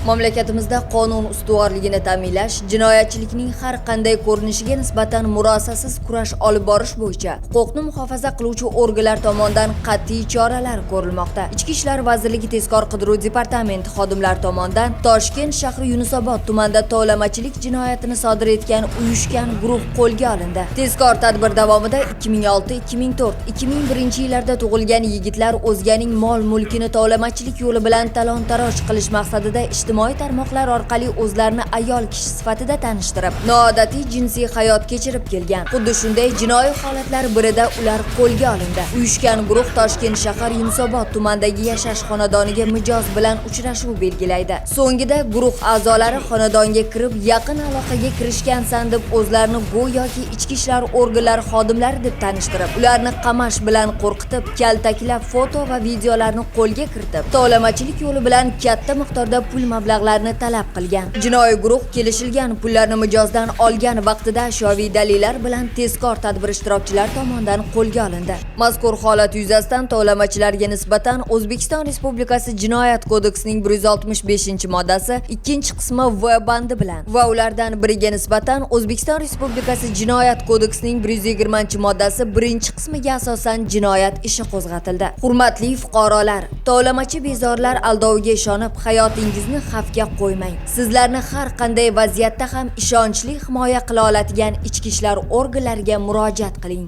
Mamlakatimizda qonun ustuvorligini ta'minlash, jinoyatchilikning har qanday ko'rinishiga nisbatan murosasiz kurash olib borish bo'yicha huquqni muhofaza qiluvchi organlar tomonidan qat'iy choralar ko'rilmoqda. Ichki ishlar vazirligi tezkor qidiruv departamenti xodimlari tomonidan Toshkent shahri Yunusobod tumanida tovlamachilik jinoyatini sodir etgan uyushgan guruh qo'lga olindi. Tezkor tadbir davomida 2006, 2004, 2001 yillarda tug'ilgan yigitlar o'zganing mol-mulkini tovlamachilik yo'li bilan talon-taroj qilish maqsadida ijtimoiy tarmoqlar orqali o'zlarini ayol kishi sifatida tanishtirib, noodatiy jinsiy hayot kechirib kelgan. Xuddi shunday jinoiy holatlar birida ular qo'lga olindi. Uyushgan guruh Toshkent shahar Yunusobod tumanidagi yashash xonadoniga mijoz bilan uchrashuv belgilaydi. So'ngida guruh a'zolari xonadonga kirib, yaqin aloqaga kirishgansan deb o'zlarini go'yoki ichki ishlar organlari xodimlari deb tanishtirib, ularni qamash bilan qo'rqitib, kaltaklab, foto va videolarni qo'lga kiritib, tovlamachilik yo'li bilan katta miqdorda pul mablag'larini talab qilgan. Jinoiy guruh kelishilgan pullarni mijozdan olgan vaqtida ashyoviy dalillar bilan tezkor tadbir ishtirokchilari tomonidan qo'lga olindi. Mazkur holat yuzasidan tovlamachilarga nisbatan O'zbekiston Respublikasi Jinoyat kodeksining 165-moddasi 2-qismi V bandi bilan va ulardan biriga nisbatan O'zbekiston Respublikasi Jinoyat kodeksining 120-moddasi 1-qismiga asosan jinoyat ishi qo'zg'atildi. Hurmatli fuqarolar, tovlamachi bezorilar aldoviga ishonib, hayotingizni xavfga qo'ymang. Sizlarni har qanday vaziyatda ham ishonchli himoya qila oladigan ichki ishlar organlariga murojaat qiling.